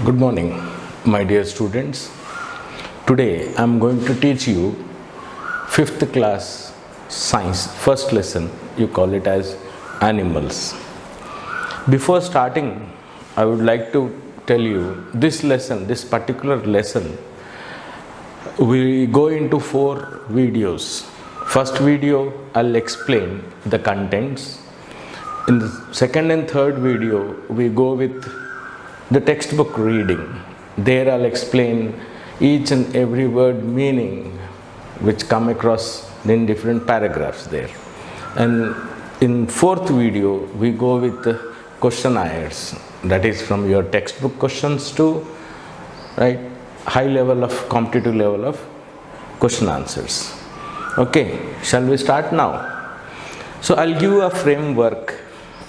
Good morning, my dear students. Today I am going to teach you 5th class science first lesson. You call it as animals. Before starting, I would like to tell you this particular lesson, we go into 4 videos. First video, I'll explain the contents. In the second and third video, we go with the textbook reading. There I'll explain each and every word meaning which come across in different paragraphs there. And in fourth video, we go with the questionnaires, that is from your textbook questions to high level of competitive level of question answers. Okay, shall we start now? So I'll give you a framework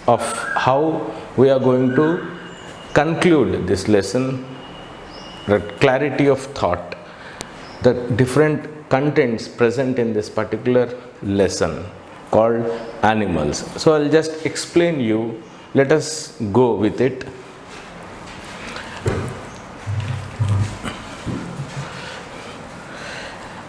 of how we are going to conclude this lesson, the clarity of thought, the different contents present in this particular lesson called animals. So I'll just explain you. Let us go with it.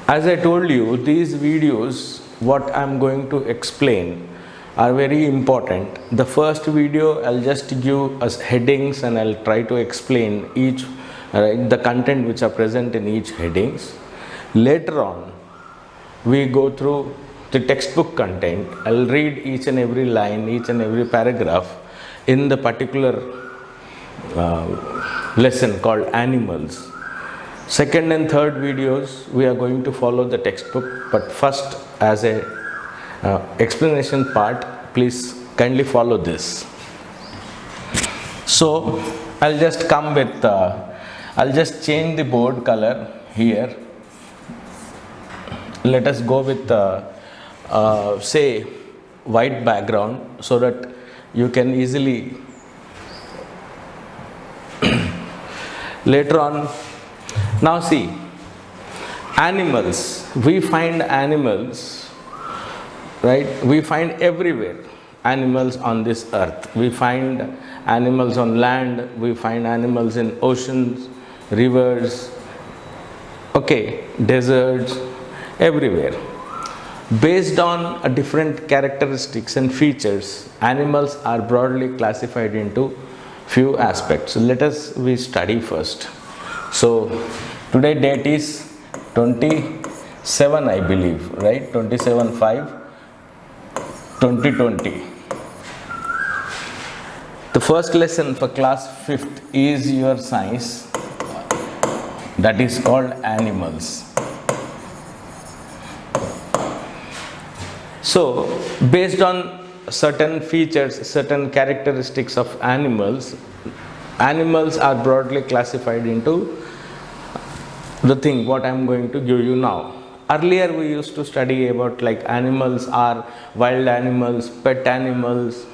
As I told you, these videos, what I'm going to explain are very important. The first video, I'll just give us headings and I'll try to explain each, the content which are present in each headings. Later on, we go through the textbook content. I'll read each and every line, each and every paragraph in the particular lesson called animals. Second and third videos, we are going to follow the textbook, but first as a explanation part, please kindly follow this. So I'll just come with I'll just change the board color here. Let us go with say white background so that you can easily later on. Now see, animals, we find animals, we find everywhere animals on this earth. We find animals on land, we find animals in oceans, rivers, deserts, everywhere. Based on different characteristics and features, animals are broadly classified into few aspects. So let us study first. So today date is 27, I believe, right? 27/5/2020. The first lesson for class 5th is your science, that is called animals. So based on certain features, certain characteristics of animals are broadly classified into the thing what I am going to give you now. Earlier we used to study about animals are wild animals, pet animals,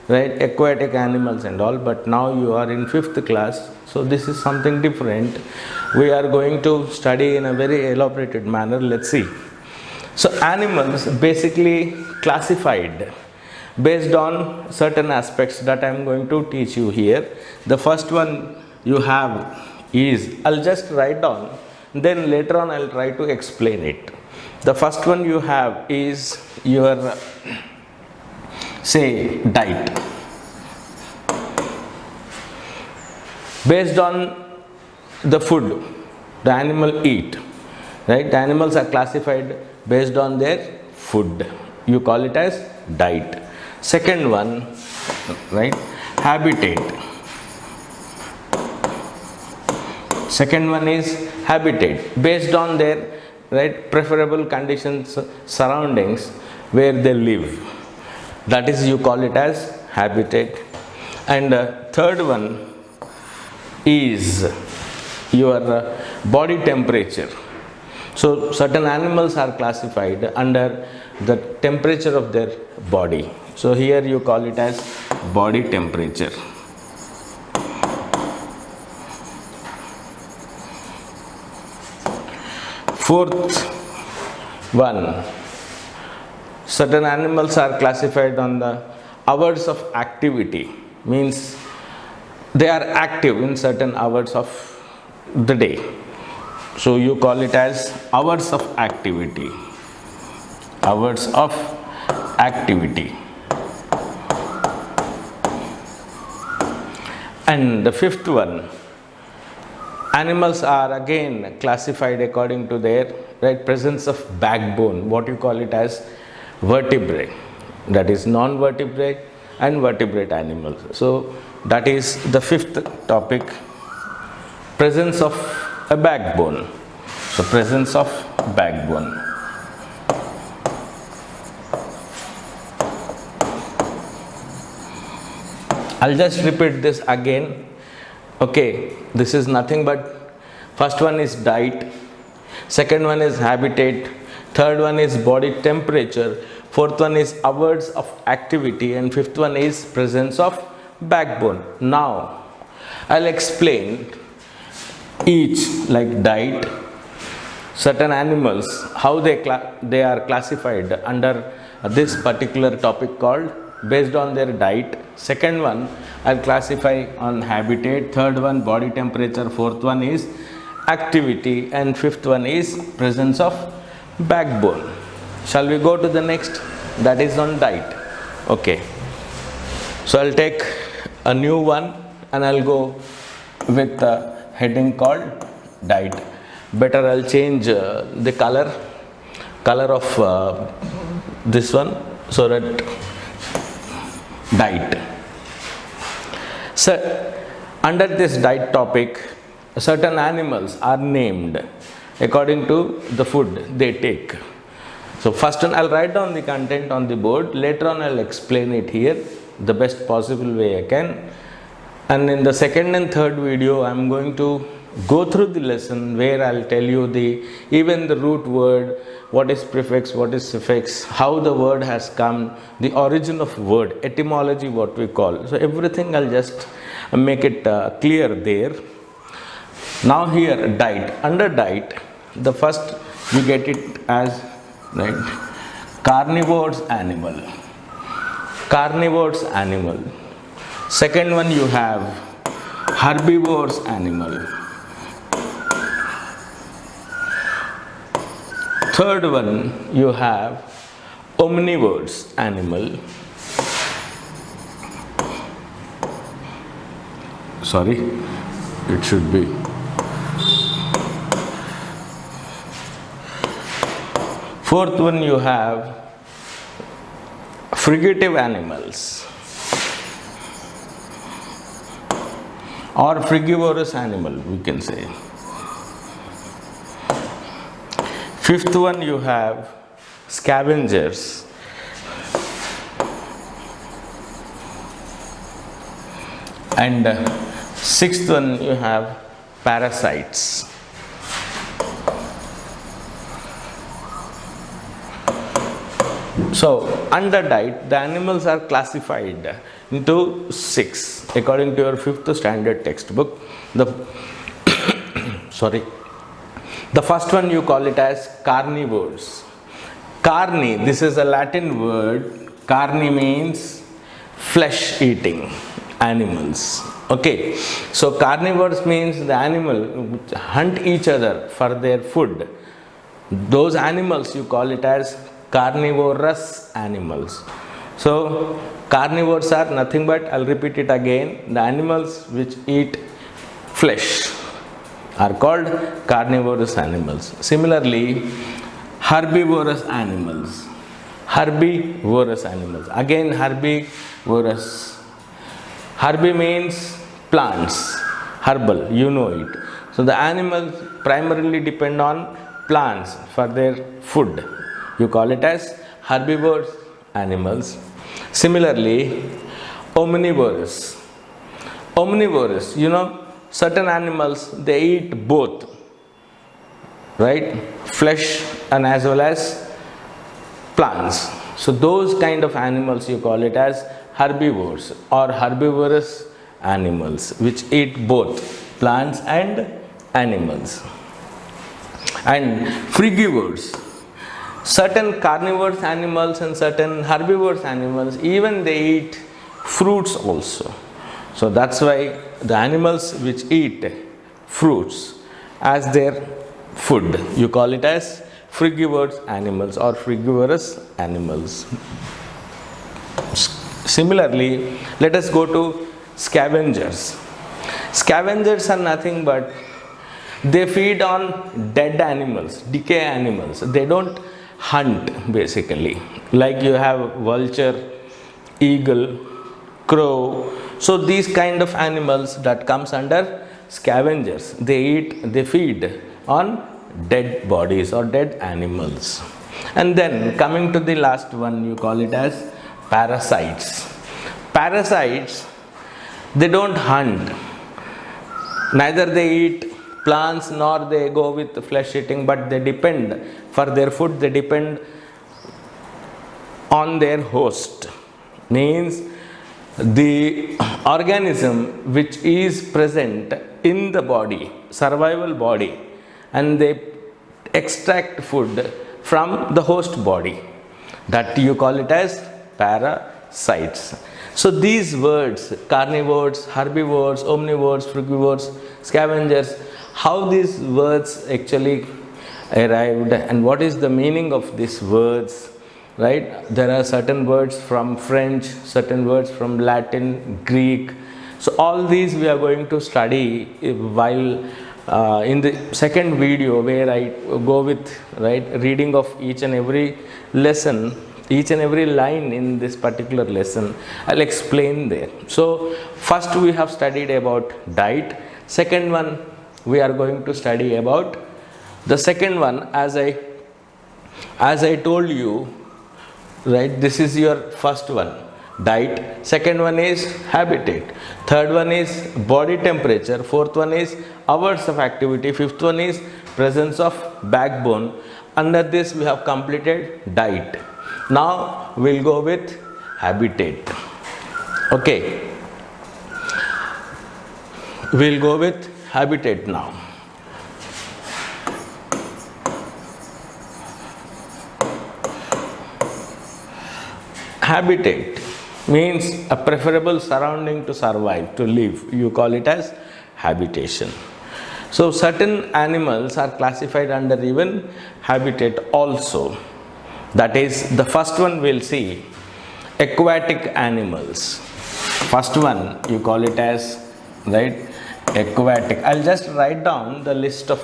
aquatic animals and all, but now you are in 5th class, so this is something different. We are going to study in a very elaborated manner. Let's see. So animals basically classified based on certain aspects that I am going to teach you here. The first one you have is, I'll just write down, then later on I'll try to explain it. The first one you have is your, say, diet. Based on the food the animal eat, The animals are classified based on their food. You call it as diet. Second one, habitat. Second one is habitat, based on their preferable conditions, surroundings where they live. That is, you call it as habitat. And third one is your body temperature. So certain animals are classified under the temperature of their body. So here you call it as body temperature. Fourth one, certain animals are classified on the hours of activity, means they are active in certain hours of the day. So you call it as hours of activity. Hours of activity. And the fifth one, animals are again classified according to their presence of backbone, what you call it as vertebrae, that is non-vertebrate and vertebrate animals. So that is the fifth topic, presence of a backbone. So presence of backbone. I'll just repeat this again. Okay, this is nothing but first one is diet, second one is habitat, third one is body temperature, fourth one is hours of activity, and fifth one is presence of backbone. Now I'll explain each, like diet, certain animals, how they are classified under this particular topic called based on their diet. Second one I'll classify on habitat, third one body temperature, fourth one is activity, and fifth one is presence of backbone. Shall we go to the next? That is on diet. Okay, so I'll take a new one and I'll go with the heading called diet. Better I'll change the color of this one, so that diet. So under this diet topic, certain animals are named according to the food they take. So first one, I'll write down the content on the board, later on I'll explain it here the best possible way I can. And in the second and third video, I'm going to go through the lesson where I'll tell you even the root word, what is prefix, what is suffix, how the word has come, the origin of word, etymology, what we call. So everything I'll just make it clear there. Now here diet. Under diet, the first you get it as carnivores animal. Carnivores animal. Second one you have herbivores animal. Third one you have omnivores animal. Sorry, it should be fourth one you have frugitive animals or frugivorous animal, we can say. Fifth one you have scavengers. And sixth one you have parasites. So under diet, the animals are classified into 6 according to your 5th standard textbook. The first one you call it as carnivores. Carni, this is a Latin word. Carni means flesh eating animals. Okay, so carnivores means the animal which hunt each other for their food. Those animals you call it as carnivorous animals. So carnivores are nothing but, I'll repeat it again, the animals which eat flesh are called carnivorous animals. Similarly, herbivorous animals. Herbivorous animals. Again herbivorous. Herbi means plants, herbal, you know it. So the animals primarily depend on plants for their food. You call it as herbivorous animals. Similarly, omnivorous. Omnivorous, you know, certain animals, they eat both, right? Flesh and as well as plants. So those kind of animals you call it as herbivores or herbivorous animals which eat both plants and animals. And frugivores, certain carnivorous animals and certain herbivorous animals, even they eat fruits also. So that's why the animals which eat fruits as their food, you call it as frugivorous animals or frugivorous animals. Similarly, let us go to scavengers. Scavengers are nothing but they feed on dead animals, decay animals. They don't hunt basically. Like you have vulture, eagle, crow. So these kind of animals that comes under scavengers. They feed on dead bodies or dead animals. And then coming to the last one, you call it as parasites. Parasites, they don't hunt. Neither they eat plants nor they go with flesh eating, but they depend for their food, they depend on their host. Means the organism which is present in the body, survival body, and they extract food from the host body. That you call it as parasites. So these words, carnivores, herbivores, omnivores, frugivores, scavengers, how these words actually arrived and what is the meaning of these words, right? There are certain words from French, certain words from Latin, Greek. So all these we are going to study while in the second video, where I go with reading of each and every lesson, each and every line in this particular lesson. I'll explain there. So first we have studied about diet. Second one we are going to study about the second one, as I told you, right? This is your first one, diet. Second one is habitat. Third one is body temperature. Fourth one is hours of activity. Fifth one is presence of backbone. Under this we have completed diet. Now we'll go with habitat. Okay, we'll go with habitat now. Habitat means a preferable surrounding to survive, to live. You call it as habitation. So certain animals are classified under even habitat also. That is, the first one we'll see, aquatic animals. First one you call it as, right, aquatic. I'll just write down the list of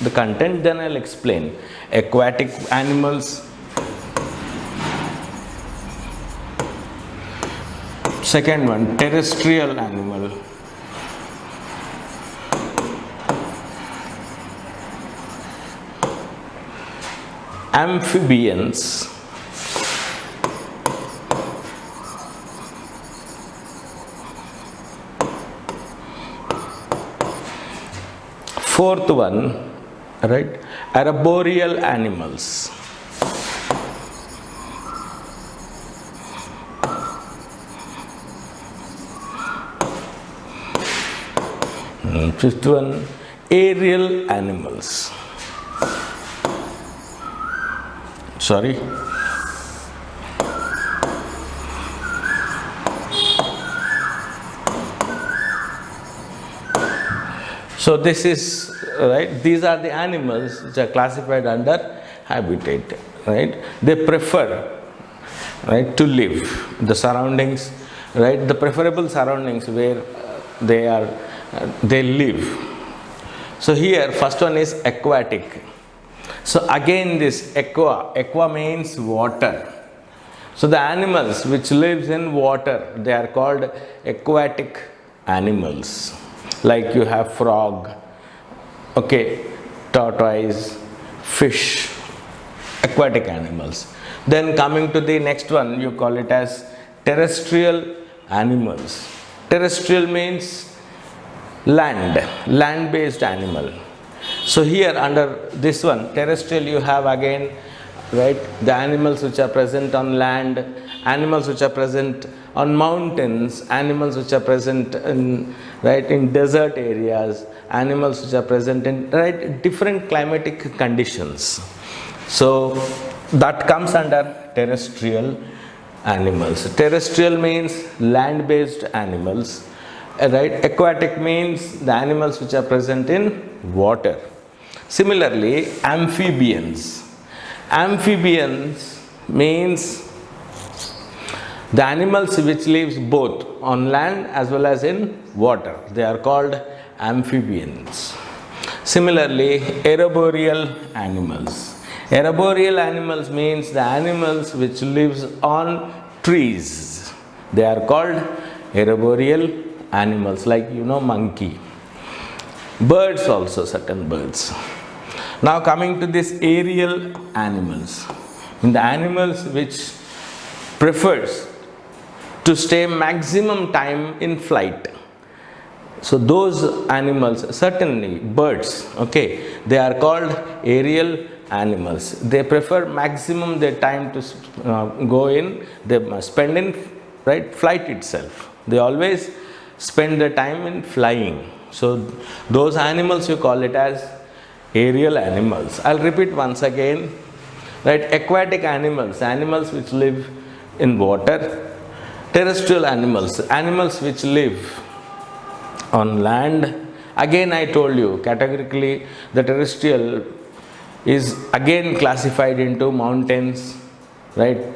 the content, then I'll explain. Aquatic animals. Second one, terrestrial animal. Amphibians. Fourth one, right, arboreal animals. Fifth one, aerial animals. Sorry. So this is, right, these are the animals which are classified under habitat, right? They prefer, right, to live the surroundings, right, the preferable surroundings where they live. So here first one is aquatic. So again this aqua means water. So the animals which lives in water, they are called aquatic animals. Like you have frog, okay, tortoise, fish, aquatic animals. Then coming to the next one, you call it as terrestrial animals. Terrestrial means land-based animal. So here under this one, terrestrial, you have again, right, the animals which are present on land, animals which are present on mountains, animals which are present in, right, in desert areas, animals which are present in, right, different climatic conditions. So that comes under terrestrial animals. Terrestrial means land-based animals. Right? Aquatic means the animals which are present in water. Similarly, amphibians. Amphibians means the animals which lives both on land as well as in water. They are called amphibians. Similarly, arboreal animals. Arboreal animals means the animals which lives on trees. They are called arboreal animals, like monkey. Birds also, certain birds. Now coming to this aerial animals. In the animals which prefers to stay maximum time in flight. So those animals, certainly birds, okay, they are called aerial animals. They prefer maximum their time to go in, they must spend in flight itself. They always spend their time in flying. So those animals you call it as aerial animals. I'll repeat once again. Aquatic animals, animals which live in water. Terrestrial animals, animals which live on land. Again I told you categorically the terrestrial is again classified into mountains,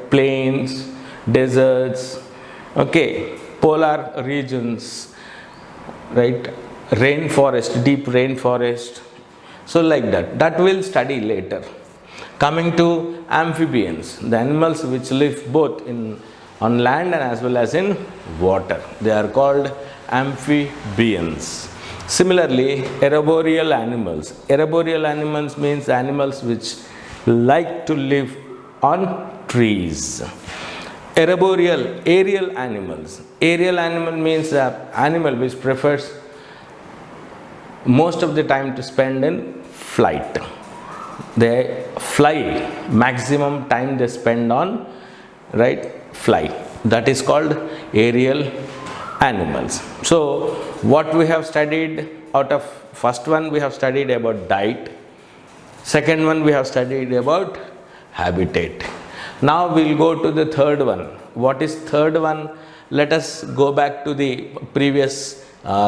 plains, deserts, okay, polar regions, rainforest, deep rainforest. So like that we'll study later. Coming to amphibians, the animals which live both on land and as well as in water. They are called amphibians. Similarly, arboreal animals. Arboreal animals means animals which like to live on trees. Aerial animals. Aerial animal means an animal which prefers most of the time to spend in flight. They fly, maximum time they spend on fly. That is called aerial animals. So what we have studied out of first one, we have studied about diet. Second one, we have studied about habitat. Now we'll go to the third one. What is third one? Let us go back to the previous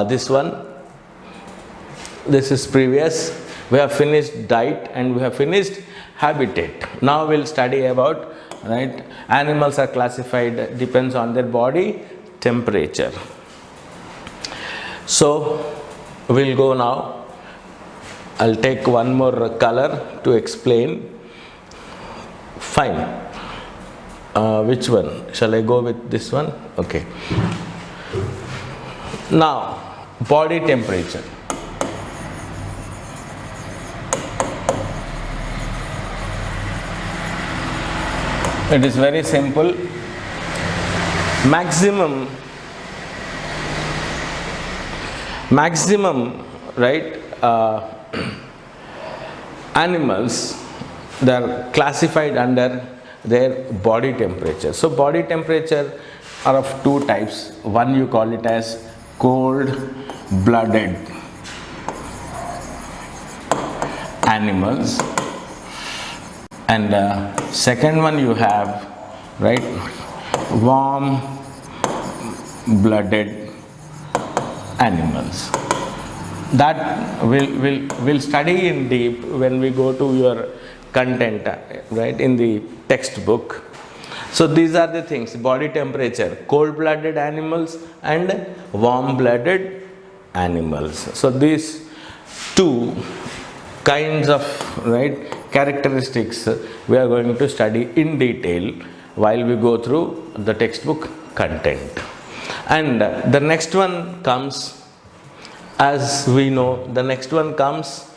this one. This is previous. We have finished diet and we have finished habitat. Now we'll study about animals are classified depends on their body temperature. So we'll go now. I'll take one more color to explain. Fine. Which one? Shall I go with this one? Okay. Now, body temperature. It is very simple. Maximum, animals, they are classified under their body temperature. So body temperature are of two types. One you call it as cold-blooded animals, and second one you have warm-blooded animals. That we'll study in deep when we go to your content in the textbook. So these are the things: body temperature, cold-blooded animals and warm-blooded animals. So these two kinds of characteristics we are going to study in detail while we go through the textbook content. And the next one comes, as we know, the next one comes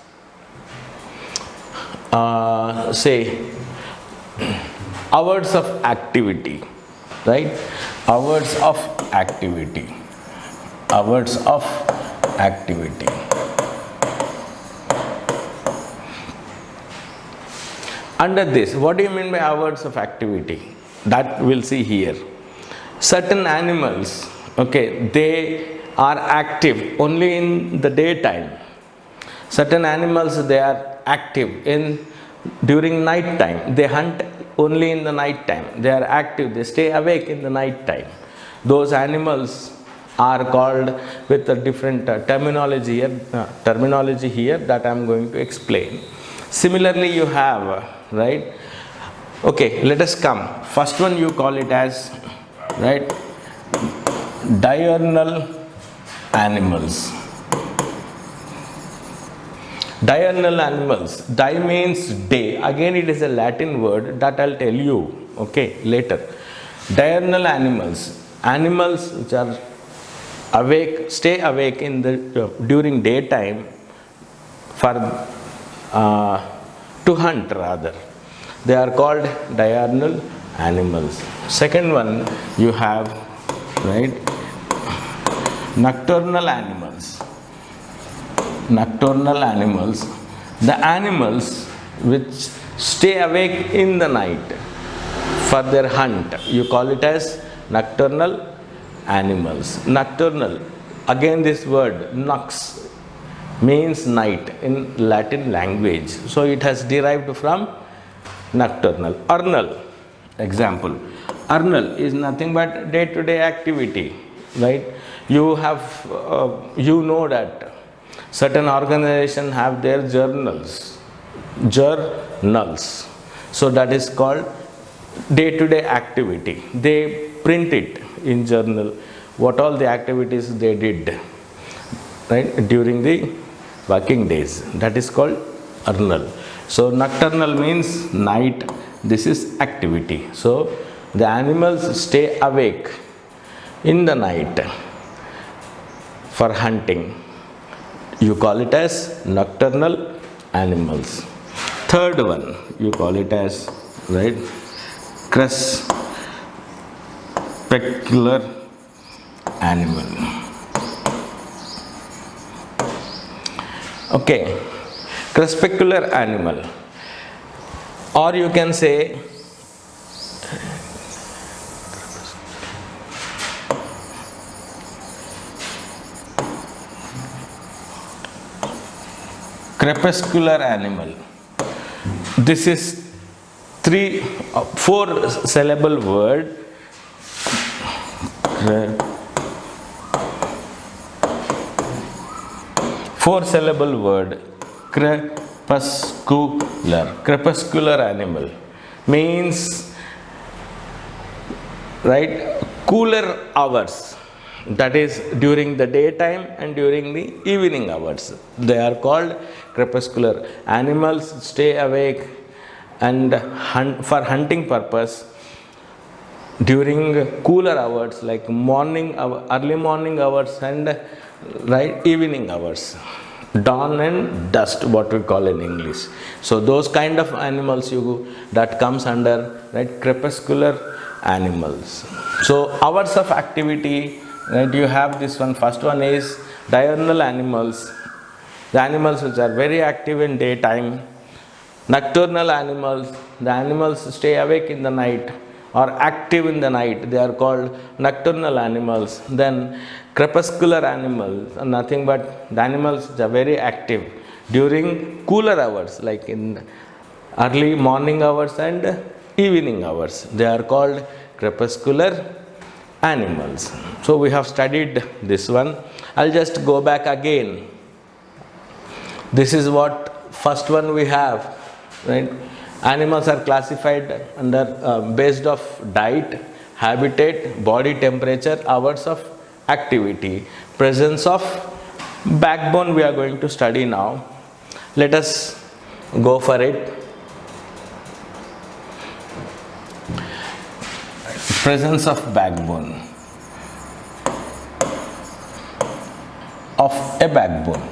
say hours of activity, hours of activity. Under this, what do you mean by hours of activity? That we'll see here. Certain animals, they are active only in the daytime. Certain animals, they are active during night time. They hunt only in the night time. They are active, they stay awake in the night time. Those animals are called with a different terminology here that I am going to explain. Similarly, you have, right? Okay, let us come. First one you call it as, right, diurnal animals. Diurnal animals. Di means day. Again, it is a Latin word that I'll tell you, okay, later. Diurnal animals. Animals which are awake, stay awake in the during daytime for to hunt rather. They are called diurnal animals. Second one you have, right, nocturnal animals. Nocturnal animals, the animals which stay awake in the night for their hunt. You call it as nocturnal animals. Nocturnal, again this word nox means night in Latin language. So it has derived from nocturnal. Urnal, example. Urnal is nothing but day-to-day activity, right? You have, you know that certain organizations have their journals. So that is called day-to-day activity. They print it in journal, what all the activities they did, right, during the working days. That is called urnal. So nocturnal means night. This is activity. So the animals stay awake in the night for hunting. You call it as nocturnal animals. Third one, you call it as, right, crepuscular animal. Okay, crepuscular animal, or you can say crepuscular animal. This is 4 syllable word. 4 syllable word. Crepuscular. Crepuscular animal means, right, cooler hours. That is during the daytime and during the evening hours. They are called crepuscular. Animals stay awake and hunt for hunting purpose during cooler hours like early morning hours and, right, evening hours. Dawn and dusk, what we call in English. So those kind of animals that comes under, right, crepuscular animals. So hours of activity, right, you have this one. First one is diurnal animals, the animals which are very active in daytime. Nocturnal animals, the animals stay awake in the night or active in the night. They are called nocturnal animals. Then crepuscular animals are nothing but the animals which are very active during cooler hours like in early morning hours and evening hours. They are called crepuscular animals. So we have studied this one. I'll just go back again. This is what first one we have, right? Animals are classified under based of diet, habitat, body temperature, hours of activity, presence of backbone we are going to study now. Let us go for it. Presence of backbone, of a backbone.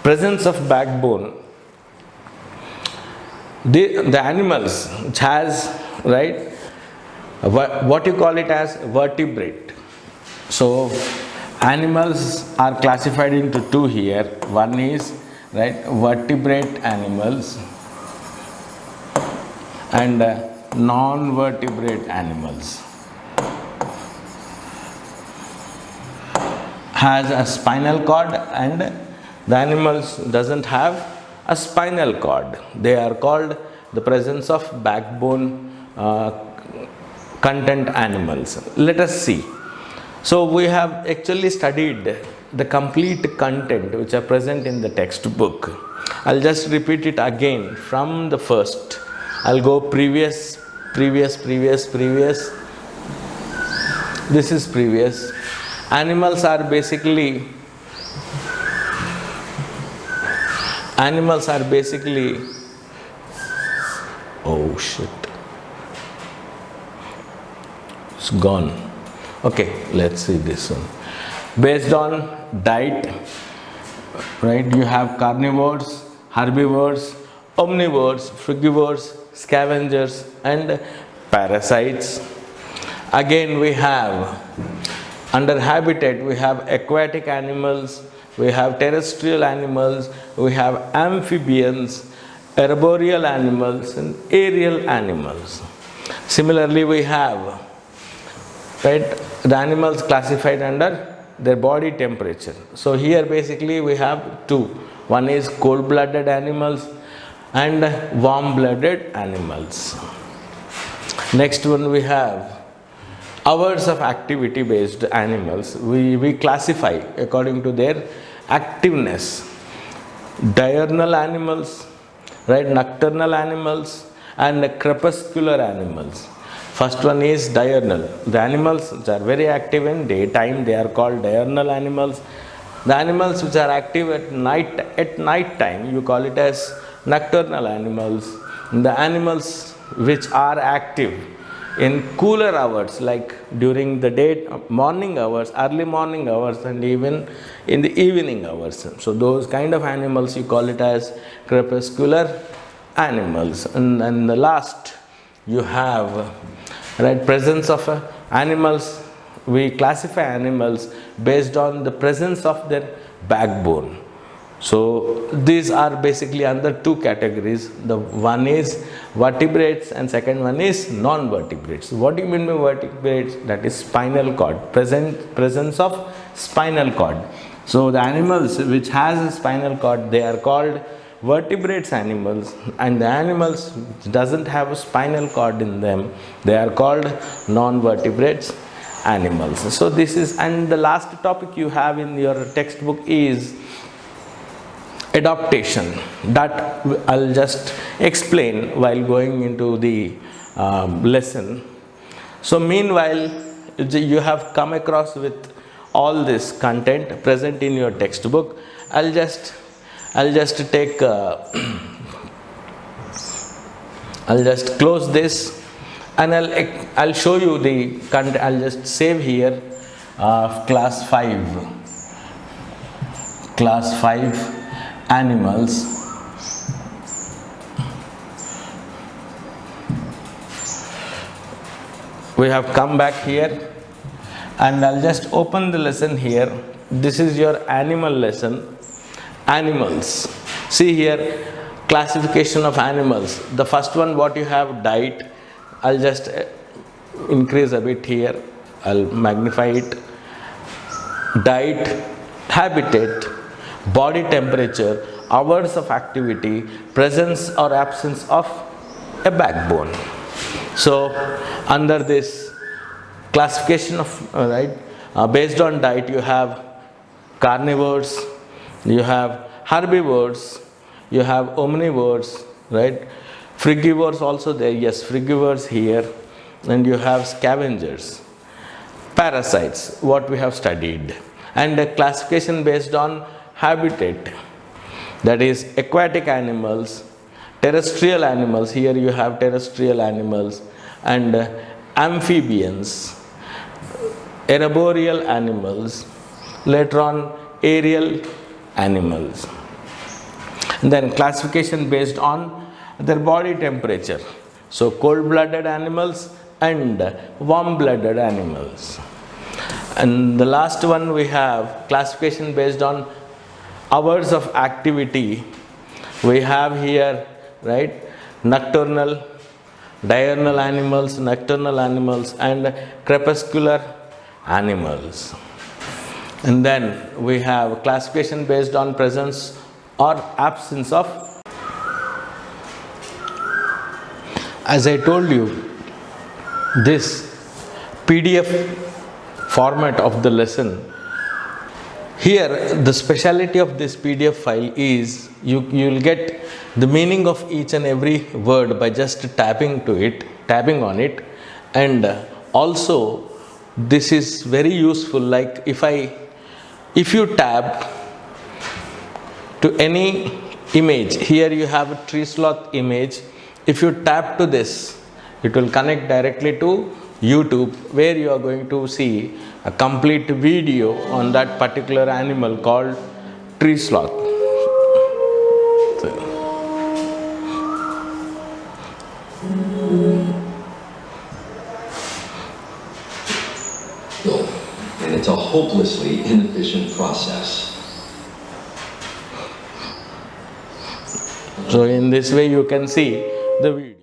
Presence of backbone. The animals which has, right, what you call it as vertebrate. So animals are classified into 2 here. One is, right, vertebrate animals and non-vertebrate animals. Has a spinal cord and the animals doesn't have a spinal cord. They are called the presence of backbone uh, content animals. Let us see. So we have actually studied the complete content which are present in the textbook. I'll just repeat it again from the first. I'll go previous. This is previous. Animals are basically oh shit, it's gone. Okay, let's see this one. Based on diet, right, you have carnivores, herbivores, omnivores, frugivores, scavengers and parasites. Again we have under habitat, we have aquatic animals, we have terrestrial animals, we have amphibians, arboreal animals and aerial animals. Similarly we have, right, the animals classified under their body temperature. So here basically we have two. One is cold-blooded animals and warm-blooded animals. Next one we have hours of activity based animals. We classify according to their activeness. Diurnal animals, right, nocturnal animals and crepuscular animals. First one is diurnal. The animals which are very active in daytime, they are called diurnal animals. The animals which are active at night time, you call it as nocturnal animals. And the animals which are active in cooler hours, like during the day, morning hours, early morning hours and even in the evening hours. So those kind of animals you call it as crepuscular animals. And the last you have, right, presence of animals. We classify animals based on the presence of their backbone. So these are basically under two categories. The one is vertebrates and second one is non-vertebrates. What do you mean by vertebrates? That is spinal cord, presence of spinal cord. So the animals which has a spinal cord, they are called vertebrates animals, and the animals which doesn't have a spinal cord in them, they are called non-vertebrates animals. So this is, and the last topic you have in your textbook is adaptation. That I'll just explain while going into the lesson. So meanwhile, you have come across with all this content present in your textbook. I'll just take I'll just close this and I'll show you the content. I'll just save here class 5 animals. We have come back here and I'll just open the lesson here. This is your animal lesson. Animals. See here, classification of animals. The first one, what you have, diet. I'll just increase a bit here. I'll magnify it. Diet, habitat, body temperature, hours of activity, presence or absence of a backbone. So under this classification of based on diet, you have carnivores, you have herbivores, you have omnivores, right? Frugivores also there, yes, frugivores here, and you have scavengers. Parasites, what we have studied, and a classification based on habitat, that is aquatic animals, terrestrial animals, here you have terrestrial animals, and amphibians, arboreal animals, later on aerial animals. And then classification based on their body temperature. So cold-blooded animals and warm-blooded animals. And the last one we have classification based on hours of activity. We have here, right, nocturnal, diurnal animals, nocturnal animals and crepuscular animals. And then we have classification based on presence or absence of, as I told you, this PDF format of the lesson. Here the speciality of this PDF file is you will get the meaning of each and every word by just tapping on it, and also this is very useful. Like if you tap to any image, here you have a tree sloth image. If you tap to this, it will connect directly to YouTube, where you are going to see a complete video on that particular animal called tree sloth. And it's a hopelessly inefficient process. So in this way you can see the video.